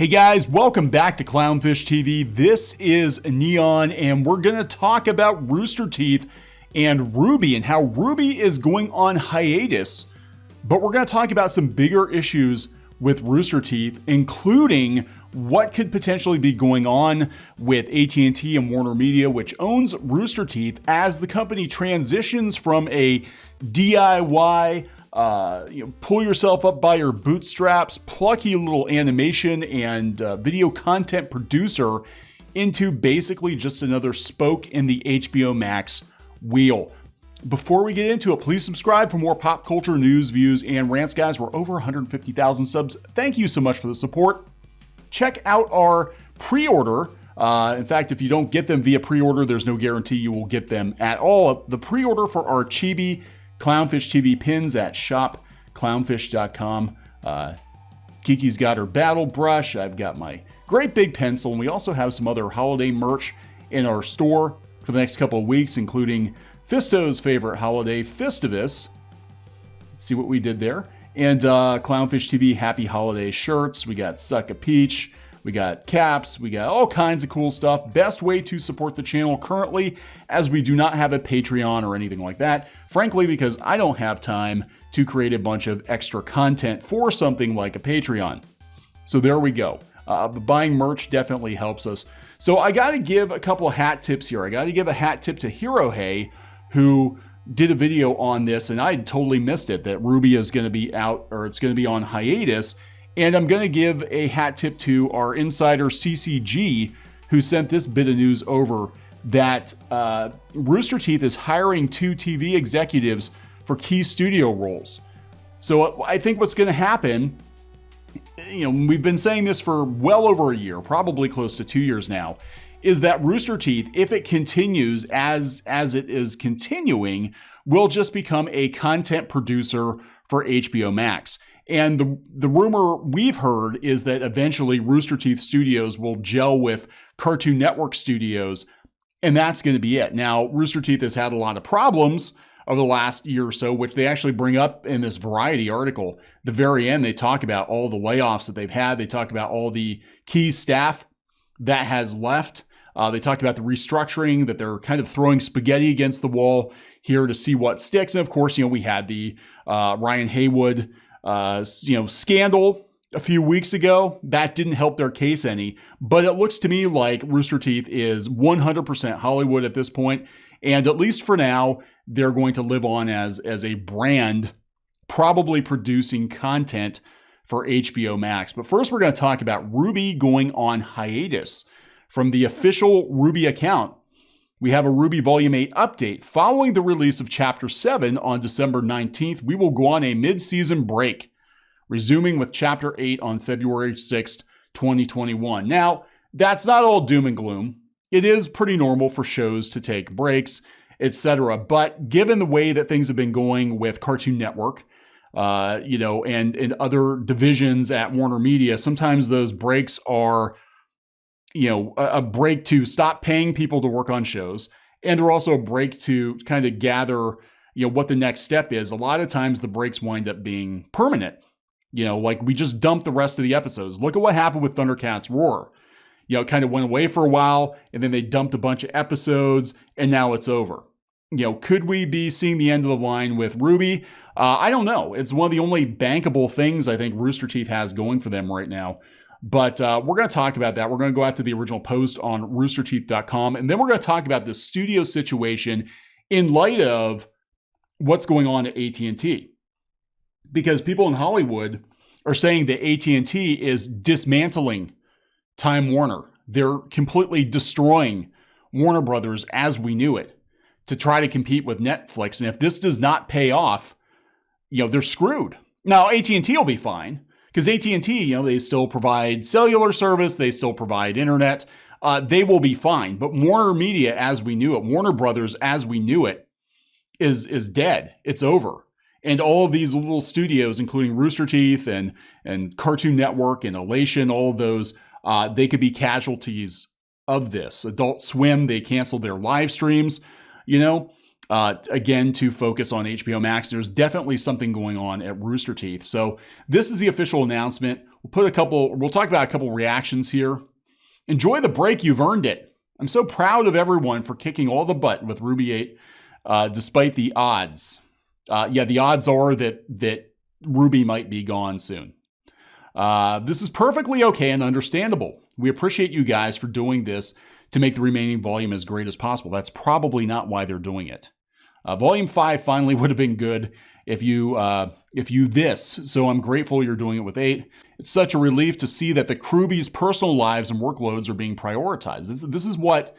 Hey guys, welcome back to Clownfish TV. This is Kneon, and we're going to talk about Rooster Teeth and RWBY and how RWBY is going on hiatus. But we're going to talk about some bigger issues with Rooster Teeth, including what could potentially be going on with AT&T and WarnerMedia, which owns Rooster Teeth, as the company transitions from a DIY pull yourself up by your bootstraps, plucky little animation and video content producer into basically just another spoke in the HBO Max wheel. Before we get into it, please subscribe for more pop culture news, views, and rants, guys. We're over 150,000 subs. Thank you so much for the support. Check out our pre-order. In fact, if you don't get them via pre-order, there's no guarantee you will get them at all. The pre-order for our Chibi Clownfish TV pins at shopclownfish.com. Geeky's got her battle brush. I've got my great big pencil, and we also have some other holiday merch in our store for the next couple of weeks, including Fisto's favorite holiday, Festivus. See what we did there. And Clownfish TV Happy Holiday shirts. We got Suck a Peach. We got caps. We got all kinds of cool stuff. Best way to support the channel currently, as we do not have a Patreon or anything like that. Frankly, because I don't have time to create a bunch of extra content for something like a Patreon. So there we go. Buying merch definitely helps us. So I got to give a couple of hat tips here. I got to give a hat tip to Hirohei, who did a video on this, and I totally missed it, that RWBY is going to be out, or it's going to be on hiatus. And I'm going to give a hat tip to our insider CCG, who sent this bit of news over, that Rooster Teeth is hiring 2 TV executives for key studio roles. So I think what's going to happen, we've been saying this for well over a year, probably close to 2 years now, is that Rooster Teeth, if it continues as it is continuing, will just become a content producer for HBO Max. And the rumor we've heard is that eventually Rooster Teeth Studios will gel with Cartoon Network Studios, and that's going to be it. Now, Rooster Teeth has had a lot of problems over the last year or so, which they actually bring up in this Variety article. At the very end, they talk about all the layoffs that they've had. They talk about all the key staff that has left. They talk about the restructuring, that they're kind of throwing spaghetti against the wall here to see what sticks. And of course, we had the Ryan Haywood scandal a few weeks ago. That didn't help their case any, but it looks to me like Rooster Teeth is 100% Hollywood at this point. And at least for now, they're going to live on as a brand, probably producing content for HBO Max. But first, we're going to talk about RWBY going on hiatus. From the official RWBY account, we have a RWBY Volume 8 update. Following the release of Chapter 7 on December 19th, we will go on a mid-season break, resuming with Chapter 8 on February 6th, 2021. Now, that's not all doom and gloom. It is pretty normal for shows to take breaks, etc. But given the way that things have been going with Cartoon Network, and other divisions at WarnerMedia, sometimes those breaks are a break to stop paying people to work on shows. And they're also a break to kind of gather, what the next step is. A lot of times the breaks wind up being permanent. Like we just dumped the rest of the episodes. Look at what happened with Thundercats Roar. It kind of went away for a while, and then they dumped a bunch of episodes, and now it's over. Could we be seeing the end of the line with RWBY? I don't know. It's one of the only bankable things I think Rooster Teeth has going for them right now. But we're going to talk about that. We're going to go out to the original post on roosterteeth.com, and then we're going to talk about the studio situation in light of what's going on at AT&T. Because people in Hollywood are saying that AT&T is dismantling Time Warner. They're completely destroying Warner Brothers as we knew it to try to compete with Netflix. And if this does not pay off, they're screwed. Now, AT&T will be fine, because AT&T, they still provide cellular service, they still provide internet. They will be fine. But WarnerMedia, as we knew it, Warner Brothers, as we knew it, is dead. It's over. And all of these little studios, including Rooster Teeth and Cartoon Network and Elation, all of those, they could be casualties of this. Adult Swim, they canceled their live streams. again, to focus on HBO Max. There's definitely something going on at Rooster Teeth. So this is the official announcement. We'll talk about a couple reactions here. Enjoy the break. You've earned it. I'm so proud of everyone for kicking all the butt with RWBY 8, despite the odds. The odds are that RWBY might be gone soon. This is perfectly okay and understandable. We appreciate you guys for doing this to make the remaining volume as great as possible. That's probably not why they're doing it. Volume 5 finally would have been good if you this, so I'm grateful you're doing it with 8. It's such a relief to see that the Crewbies' personal lives and workloads are being prioritized. This is what...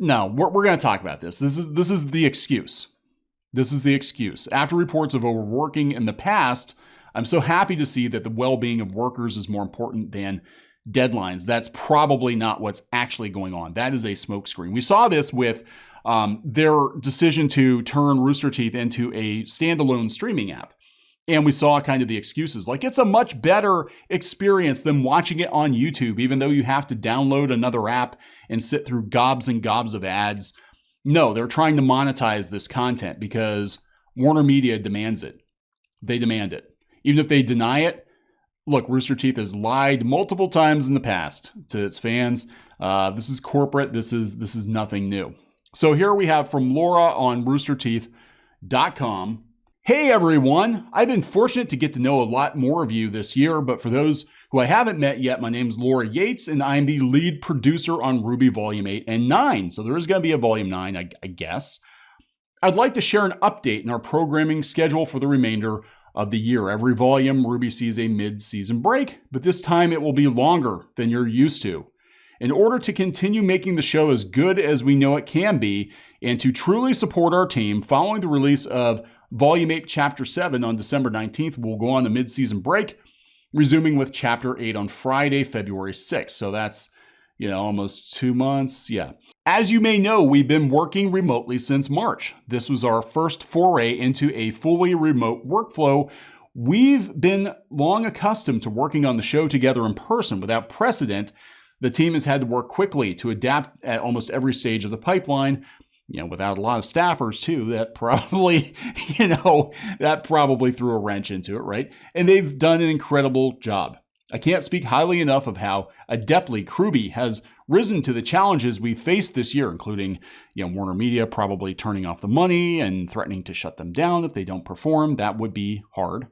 no, we're going to talk about this. This is the excuse. This is the excuse. After reports of overworking in the past, I'm so happy to see that the well-being of workers is more important than deadlines. That's probably not what's actually going on. That is a smokescreen. We saw this with their decision to turn Rooster Teeth into a standalone streaming app. And we saw kind of the excuses. Like, it's a much better experience than watching it on YouTube, even though you have to download another app and sit through gobs and gobs of ads. No, they're trying to monetize this content because WarnerMedia demands it. They demand it. Even if they deny it, look, Rooster Teeth has lied multiple times in the past to its fans. This is corporate. This is nothing new. So here we have from Laura on roosterteeth.com. Hey everyone, I've been fortunate to get to know a lot more of you this year, but for those who I haven't met yet, my name's Laura Yates and I'm the lead producer on RWBY Volume 8 and 9. So there is going to be a Volume 9, I guess. I'd like to share an update in our programming schedule for the remainder of the year. Every volume, RWBY sees a mid-season break, but this time it will be longer than you're used to. In order to continue making the show as good as we know it can be, and to truly support our team, following the release of Volume 8, Chapter 7 on December 19th, we'll go on a mid-season break, resuming with Chapter 8 on Friday, February 6th. So that's, almost 2 months. Yeah. As you may know, we've been working remotely since March. This was our first foray into a fully remote workflow. We've been long accustomed to working on the show together in person. Without precedent, the team has had to work quickly to adapt at almost every stage of the pipeline. Without a lot of staffers too, that probably threw a wrench into it, right? And they've done an incredible job. I can't speak highly enough of how adeptly RWBY has risen to the challenges we've faced this year, including, WarnerMedia probably turning off the money and threatening to shut them down if they don't perform. That would be hard.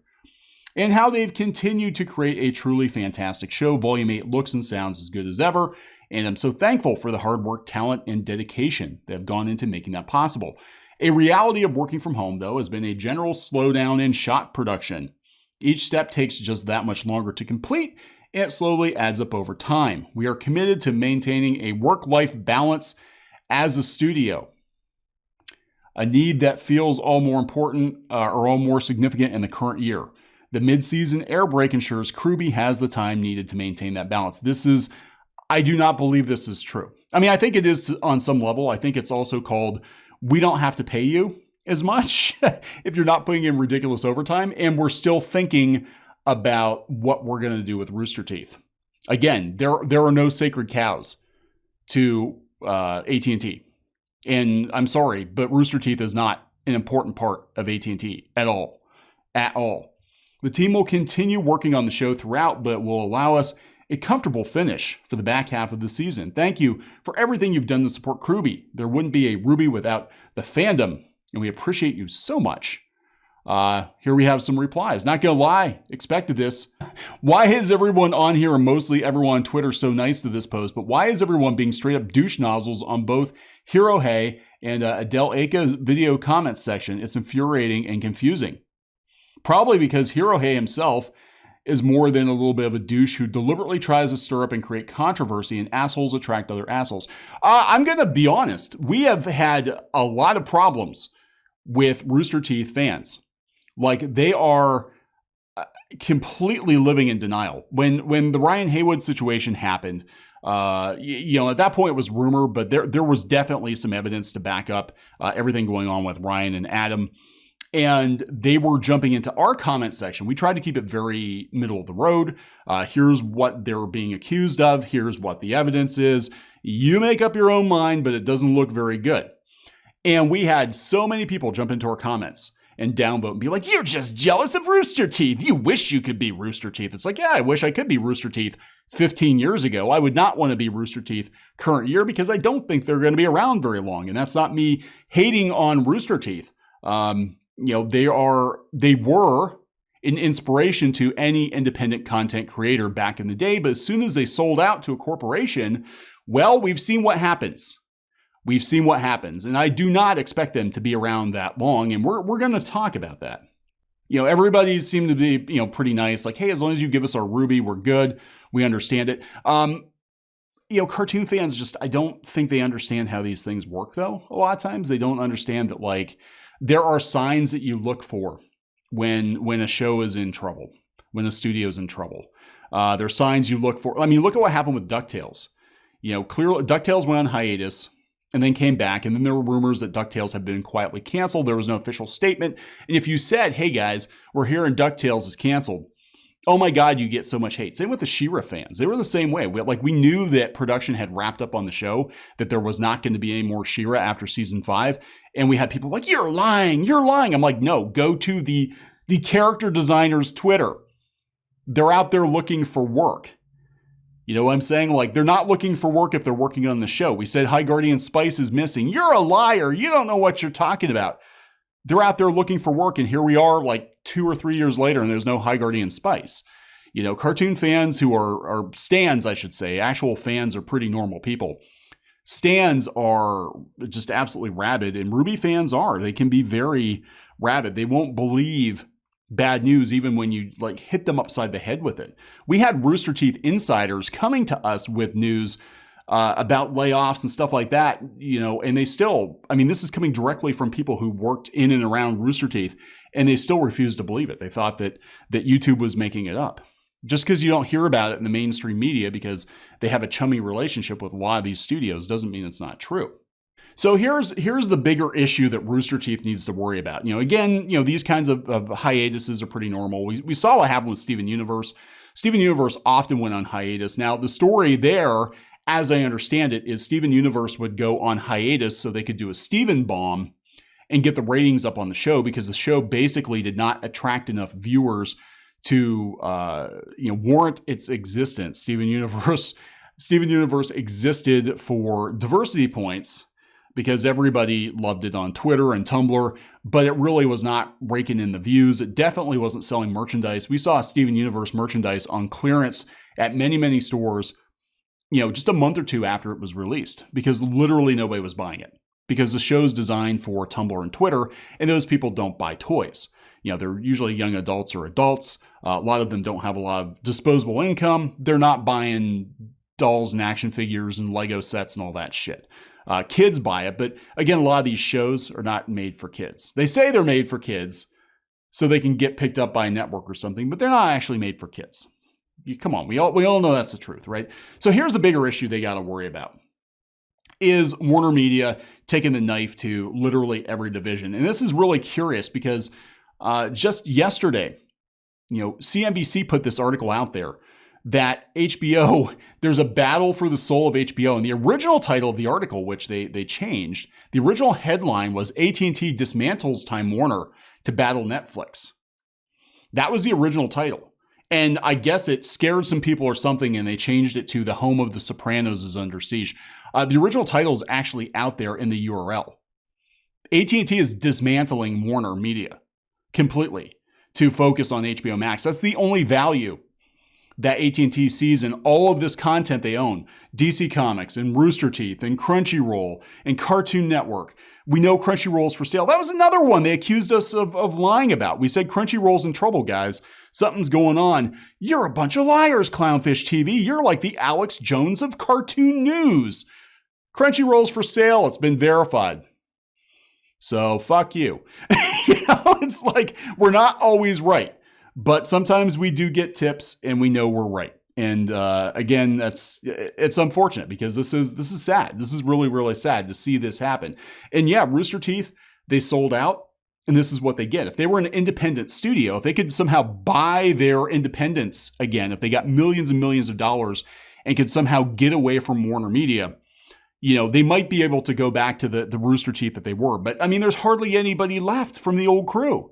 And how they've continued to create a truly fantastic show. Volume 8 looks and sounds as good as ever. And I'm so thankful for the hard work, talent, and dedication that have gone into making that possible. A reality of working from home, though, has been a general slowdown in shot production. Each step takes just that much longer to complete, and it slowly adds up over time. We are committed to maintaining a work-life balance as a studio, a need that feels all more important or all more significant in the current year. The mid-season air break ensures RWBY has the time needed to maintain that balance. I do not believe this is true. I mean, I think it is on some level. I think it's also called, we don't have to pay you as much if you're not putting in ridiculous overtime. And we're still thinking about what we're going to do with Rooster Teeth. Again, there are no sacred cows to AT&T. And I'm sorry, but Rooster Teeth is not an important part of AT&T at all. At all. The team will continue working on the show throughout, but will allow us a comfortable finish for the back half of the season. Thank you for everything you've done to support RWBY. There wouldn't be a RWBY without the fandom, and we appreciate you so much. Here we have some replies. Not gonna lie, expected this. Why is everyone on here, and mostly everyone on Twitter, so nice to this post? But why is everyone being straight up douche nozzles on both Hirohei and Adele Aika's video comments section? It's infuriating and confusing. Probably because Hirohei himself is more than a little bit of a douche who deliberately tries to stir up and create controversy, and assholes attract other assholes. I'm going to be honest. We have had a lot of problems with Rooster Teeth fans. Like, they are completely living in denial. When the Ryan Haywood situation happened, at that point it was rumor, but there was definitely some evidence to back up everything going on with Ryan and Adam. And they were jumping into our comment section. We tried to keep it very middle of the road. Here's what they're being accused of. Here's what the evidence is. You make up your own mind, but it doesn't look very good. And we had so many people jump into our comments and downvote and be like, you're just jealous of Rooster Teeth. You wish you could be Rooster Teeth. It's like, yeah, I wish I could be Rooster Teeth 15 years ago. I would not want to be Rooster Teeth current year because I don't think they're going to be around very long. And that's not me hating on Rooster Teeth. They were an inspiration to any independent content creator back in the day. But as soon as they sold out to a corporation, well, we've seen what happens. We've seen what happens, and I do not expect them to be around that long, and we're going to talk about that. Everybody seemed to be, pretty nice, like, hey, as long as you give us our RWBY, we're good. We understand it. Cartoon fans I don't think they understand how these things work, though. A lot of times they don't understand that, like, there are signs that you look for when a show is in trouble, when a studio is in trouble. There are signs you look for. I mean, look at what happened with DuckTales. Clearly, DuckTales went on hiatus and then came back. And then there were rumors that DuckTales had been quietly canceled. There was no official statement. And if you said, hey guys, we're hearing DuckTales is canceled, oh my God, you get so much hate. Same with the She-Ra fans. They were the same way. We knew that production had wrapped up on the show, that there was not going to be any more She-Ra after season 5. And we had people like, you're lying. I'm like, no, go to the character designer's Twitter. They're out there looking for work. You know what I'm saying? Like, they're not looking for work if they're working on the show. We said High Guardian Spice is missing. You're a liar. You don't know what you're talking about. They're out there looking for work, and here we are like 2 or 3 years later, and there's no High Guardian Spice. Cartoon fans who are stans, I should say, actual fans are pretty normal people. Stans are just absolutely rabid, and RWBY fans are. They can be very rabid. They won't believe bad news even when you hit them upside the head with it. We had Rooster Teeth insiders coming to us with news about layoffs and stuff like that, and they still, this is coming directly from people who worked in and around Rooster Teeth, and they still refused to believe it. They thought that YouTube was making it up. Just because you don't hear about it in the mainstream media because they have a chummy relationship with a lot of these studios doesn't mean it's not true. So here's the bigger issue that Rooster Teeth needs to worry about. These kinds of hiatuses are pretty normal. We saw what happened with Steven Universe. Steven Universe often went on hiatus. Now, the story there, as I understand it, is Steven Universe would go on hiatus so they could do a Steven bomb and get the ratings up on the show because the show basically did not attract enough viewers to warrant its existence. Steven Universe existed for diversity points because everybody loved it on Twitter and Tumblr, but it really was not raking in the views. It definitely wasn't selling merchandise. We saw Steven Universe merchandise on clearance at many, many stores, just a month or two after it was released because literally nobody was buying it because the show's designed for Tumblr and Twitter, and those people don't buy toys. They're usually young adults or adults. A lot of them don't have a lot of disposable income. They're not buying dolls and action figures and Lego sets and all that shit. Kids buy it, but again, a lot of these shows are not made for kids. They say they're made for kids so they can get picked up by a network or something, but they're not actually made for kids. Come on, we all know that's the truth, right? So here's the bigger issue they got to worry about. Is WarnerMedia taking the knife to literally every division? And this is really curious because just yesterday, CNBC put this article out there that HBO, there's a battle for the soul of HBO. And the original title of the article, which they changed, the original headline was AT&T dismantles Time Warner to battle Netflix. That was the original title. And I guess it scared some people or something, and they changed it to The Home of the Sopranos is Under Siege. The original title is actually out there in the URL. AT&T is dismantling WarnerMedia completely to focus on HBO Max. That's the only value that AT&T sees in all of this content they own. DC Comics and Rooster Teeth and Crunchyroll and Cartoon Network. We know Crunchyroll's for sale. That was another one they accused us of lying about. We said Crunchyroll's in trouble, guys. Something's going on. You're a bunch of liars, Clownfish TV. You're like the Alex Jones of cartoon news. Crunchyroll's for sale. It's been verified. So fuck you. It's like we're not always right. But sometimes we do get tips and we know we're right. And again, it's unfortunate because this is sad. This is really, really sad to see this happen. And yeah, Rooster Teeth, they sold out and this is what they get. If they were an independent studio, if they could somehow buy their independence again, if they got millions and millions of dollars and could somehow get away from WarnerMedia, They might be able to go back to the Rooster Teeth that they were. But I mean, there's hardly anybody left from the old crew.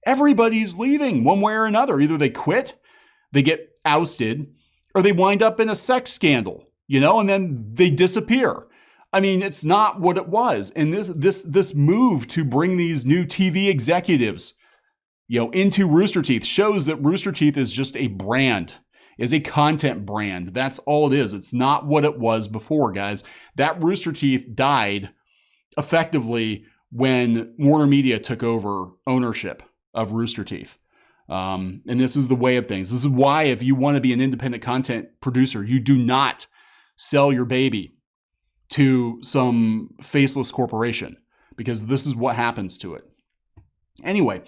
Everybody's leaving one way or another. Either they quit, they get ousted, or they wind up in a sex scandal, and then they disappear. I mean, it's not what it was. And this move to bring these new TV executives, into Rooster Teeth shows that Rooster Teeth is just a brand, is a content brand. That's all it is. It's not what it was before, guys. That Rooster Teeth died effectively when WarnerMedia took over ownership of Rooster Teeth. And this is the way of things. This is why, if you want to be an independent content producer, you do not sell your baby to some faceless corporation, because this is what happens to it. Anyway,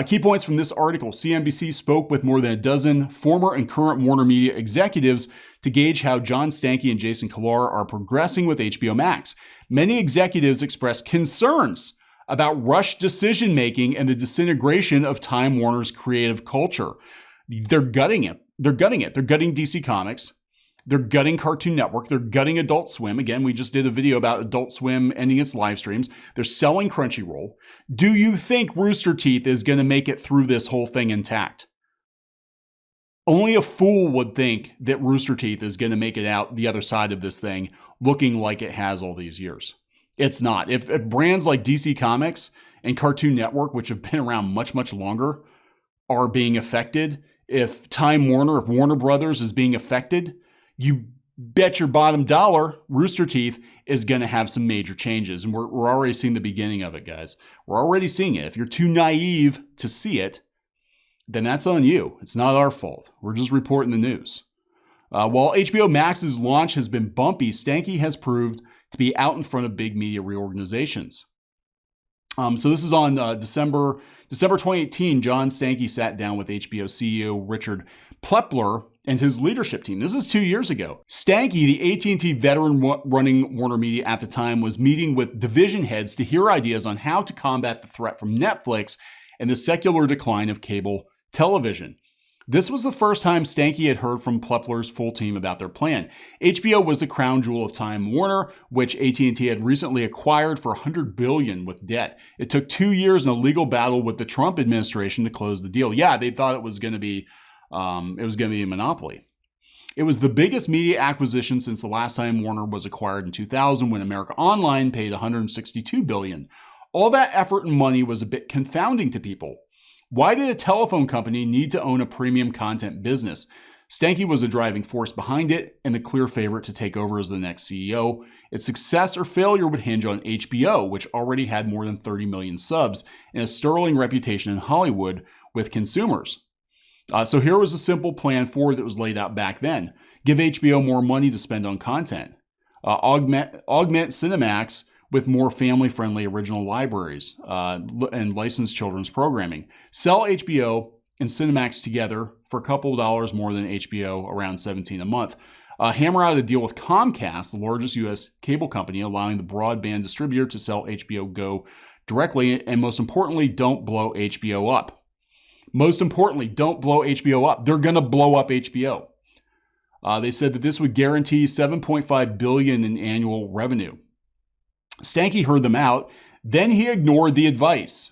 key points from this article. CNBC spoke with more than a dozen former and current WarnerMedia executives to gauge how John Stankey and Jason Kilar are progressing with HBO Max. Many executives expressed concerns about rushed decision-making and the disintegration of Time Warner's creative culture. They're gutting it. They're gutting DC Comics. They're gutting Cartoon Network. They're gutting Adult Swim. Again, we just did a video about Adult Swim ending its live streams. They're selling Crunchyroll. Do you think Rooster Teeth is going to make it through this whole thing intact? Only a fool would think that Rooster Teeth is going to make it out the other side of this thing looking like it has all these years. It's not. If brands like DC Comics and Cartoon Network, which have been around much, much longer, are being affected, if Time Warner, if Warner Brothers is being affected, you bet your bottom dollar Rooster Teeth is going to have some major changes. And we're already seeing the beginning of it, guys. We're already seeing it. If you're too naive to see it, then that's on you. It's not our fault. We're just reporting the news. While HBO Max's launch has been bumpy, Stankey has proved to be out in front of big media reorganizations. So this is on December 2018. John Stankey sat down with HBO CEO Richard Plepler and his leadership team. This is 2 years ago. Stankey, the AT&T veteran running WarnerMedia at the time, was meeting with division heads to hear ideas on how to combat the threat from Netflix and the secular decline of cable television. This was the first time Stankey had heard from Plepler's full team about their plan. HBO was the crown jewel of Time Warner, which AT&T had recently acquired for $100 billion with debt. It took 2 years in a legal battle with the Trump administration to close the deal. Yeah, they thought it was going to be a monopoly. It was the biggest media acquisition since the last time Warner was acquired in 2000, when America Online paid $162 billion. All that effort and money was a bit confounding to people. Why did a telephone company need to own a premium content business? Stankey was a driving force behind it and the clear favorite to take over as the next CEO. Its success or failure would hinge on HBO, which already had more than 30 million subs and a sterling reputation in Hollywood with consumers. So here was a simple plan forward that was laid out back then. Give HBO more money to spend on content. Augment Cinemax with more family-friendly original libraries and licensed children's programming. Sell HBO and Cinemax together for a couple of dollars more than HBO, around $17 a month. Hammer out a deal with Comcast, the largest U.S. cable company, allowing the broadband distributor to sell HBO Go directly. And most importantly, don't blow HBO up. Most importantly, don't blow HBO up. They're going to blow up HBO. They said that this would guarantee $7.5 billion in annual revenue. Stankey heard them out, then he ignored the advice.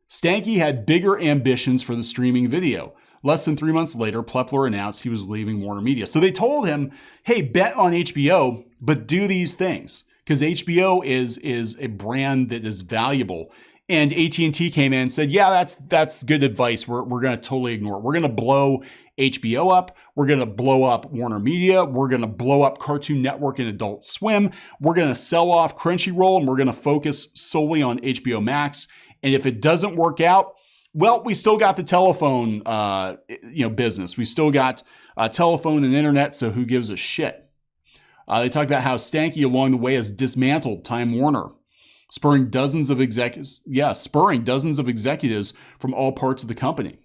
Stankey had bigger ambitions for the streaming video. Less than 3 months later, Plepler announced he was leaving WarnerMedia. So they told him, hey, bet on HBO, but do these things, because HBO is a brand that is valuable. And AT&T came in and said, yeah, that's good advice. We're going to totally ignore it. We're going to blow HBO up. We're going to blow up WarnerMedia. We're going to blow up Cartoon Network and Adult Swim. We're going to sell off Crunchyroll, and we're going to focus solely on HBO Max. And if it doesn't work out, well, we still got the telephone business. We still got telephone and internet, so who gives a shit? They talked about how Stankey along the way has dismantled Time Warner, spurring dozens of executives from all parts of the company.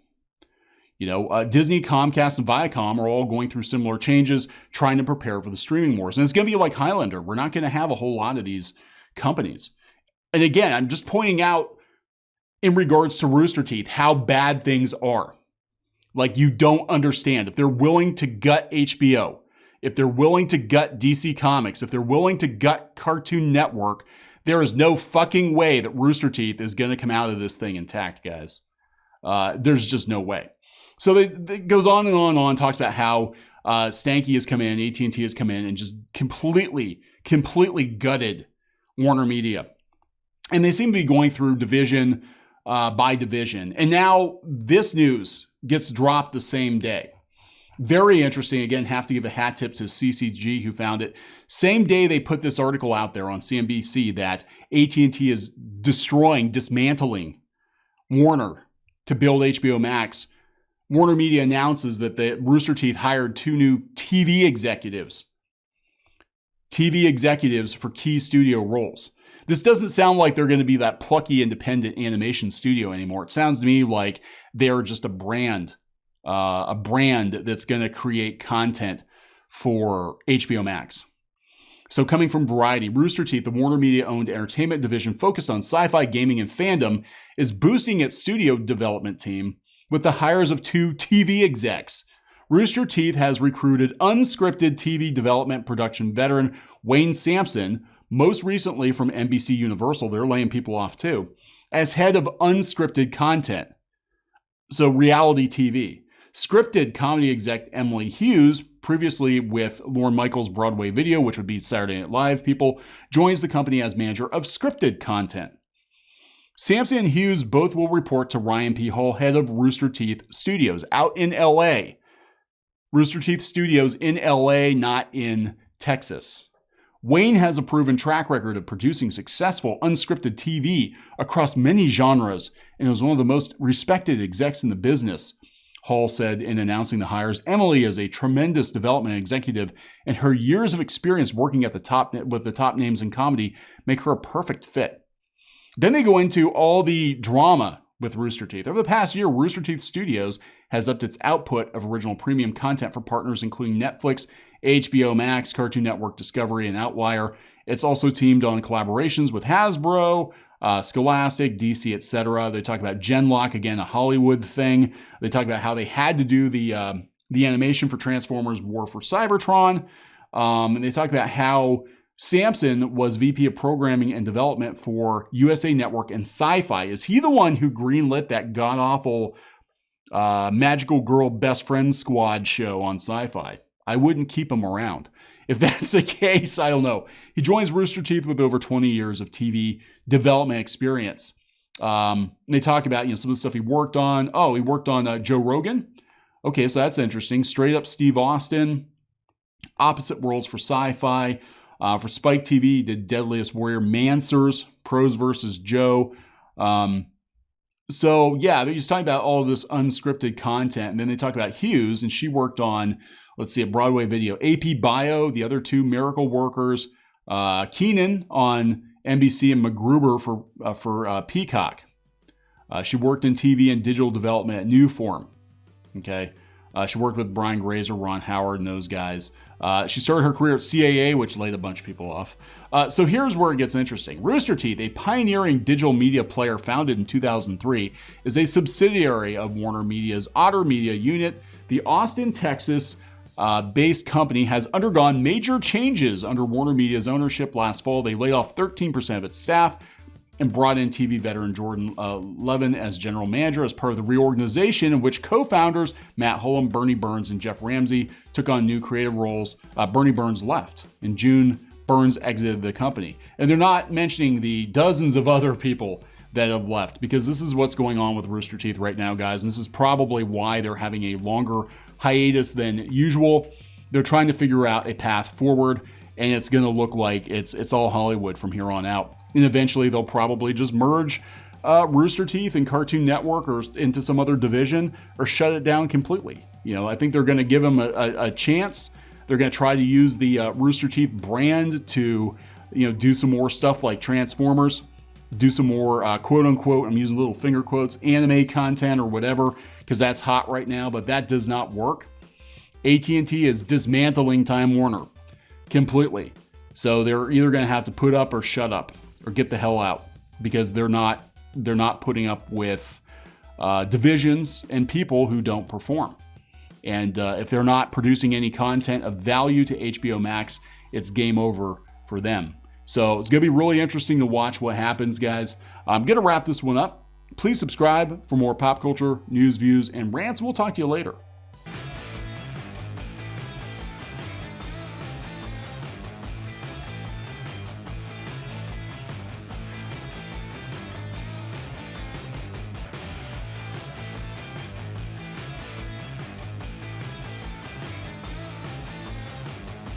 Disney, Comcast, and Viacom are all going through similar changes, trying to prepare for the streaming wars. And it's going to be like Highlander. We're not going to have a whole lot of these companies. And again, I'm just pointing out in regards to Rooster Teeth how bad things are. Like, you don't understand. If they're willing to gut HBO if they're willing to gut DC Comics, if they're willing to gut Cartoon Network, there is no fucking way that Rooster Teeth is going to come out of this thing intact, guys. There's just no way. So it goes on and on and on, talks about how Stanky has come in, AT&T has come in and just completely gutted WarnerMedia. And they seem to be going through division by division. And now this news gets dropped the same day. Very interesting. Again, have to give a hat tip to CCG who found it. Same day they put this article out there on CNBC that AT&T is dismantling Warner to build HBO Max. WarnerMedia announces that the Rooster Teeth hired 2 new TV executives for key studio roles. This doesn't sound like they're going to be that plucky independent animation studio anymore. It sounds to me like they're just a brand that's going to create content for HBO Max. So coming from Variety, Rooster Teeth, the WarnerMedia-owned entertainment division focused on sci-fi, gaming, and fandom, is boosting its studio development team with the hires of 2 TV execs. Rooster Teeth has recruited unscripted TV development production veteran Wayne Sampson, most recently from NBC Universal, they're laying people off too, as head of unscripted content. So reality TV. Scripted comedy exec Emily Hughes, previously with Lorne Michaels' Broadway Video, which would be Saturday Night Live people, joins the company as manager of scripted content. Sampson and Hughes both will report to Ryan P. Hall, head of Rooster Teeth Studios, out in LA. Rooster Teeth Studios in LA, not in Texas. Wayne has a proven track record of producing successful unscripted TV across many genres and is one of the most respected execs in the business, Hall said in announcing the hires. Emily is a tremendous development executive, and her years of experience working at with the top names in comedy make her a perfect fit. Then they go into all the drama with Rooster Teeth. Over the past year, Rooster Teeth Studios has upped its output of original premium content for partners including Netflix, HBO Max, Cartoon Network, Discovery, and Outlier. It's also teamed on collaborations with Hasbro, Scholastic, DC, etc. They talk about Genlock, again, a Hollywood thing. They talk about how they had to do the animation for Transformers War for Cybertron. And they talk about how Sampson was VP of Programming and Development for USA Network and Sci-Fi. Is he the one who greenlit that god-awful Magical Girl Best Friend Squad show on Sci-Fi? I wouldn't keep him around. If that's the case, I don't know. He joins Rooster Teeth with over 20 years of TV development experience. They talk about some of the stuff he worked on. Oh, he worked on Joe Rogan. Okay, so that's interesting. Straight Up Steve Austin. Opposite Worlds for Sci-Fi. For Spike TV, he did Deadliest Warrior. Mansers, Pros versus Joe. So yeah, they're just talking about all of this unscripted content. And then they talk about Hughes, and she worked on, let's see, a Broadway Video, AP Bio, the other 2 Miracle Workers, Keenan on NBC, and MacGruber for Peacock. She worked in TV and digital development at Newform. Okay. She worked with Brian Grazer, Ron Howard, and those guys. She started her career at CAA, which laid a bunch of people off. So here's where it gets interesting. Rooster Teeth, a pioneering digital media player founded in 2003, is a subsidiary of WarnerMedia's Otter Media unit. The Austin, Texas based company has undergone major changes under WarnerMedia's ownership. Last fall, they laid off 13% of its staff and brought in TV veteran Jordan Levin as general manager as part of the reorganization, in which co-founders Matt Hullum, Bernie Burns, and Jeff Ramsey took on new creative roles. Bernie Burns left. In June, Burns exited the company. And they're not mentioning the dozens of other people that have left, because this is what's going on with Rooster Teeth right now, guys. And this is probably why they're having a longer hiatus than usual. They're trying to figure out a path forward, and it's going to look like it's all Hollywood from here on out. And eventually they'll probably just merge Rooster Teeth and Cartoon Network or into some other division, or shut it down completely. I think they're going to give them a chance. They're going to try to use the Rooster Teeth brand to, do some more stuff like Transformers, do some more quote unquote, I'm using little finger quotes, anime content or whatever, because that's hot right now, but that does not work. AT&T is dismantling Time Warner completely. So they're either going to have to put up or shut up or get the hell out, because they're not putting up with divisions and people who don't perform. And if they're not producing any content of value to HBO Max, it's game over for them. So it's going to be really interesting to watch what happens, guys. I'm going to wrap this one up. Please subscribe for more pop culture news, views, and rants. We'll talk to you later.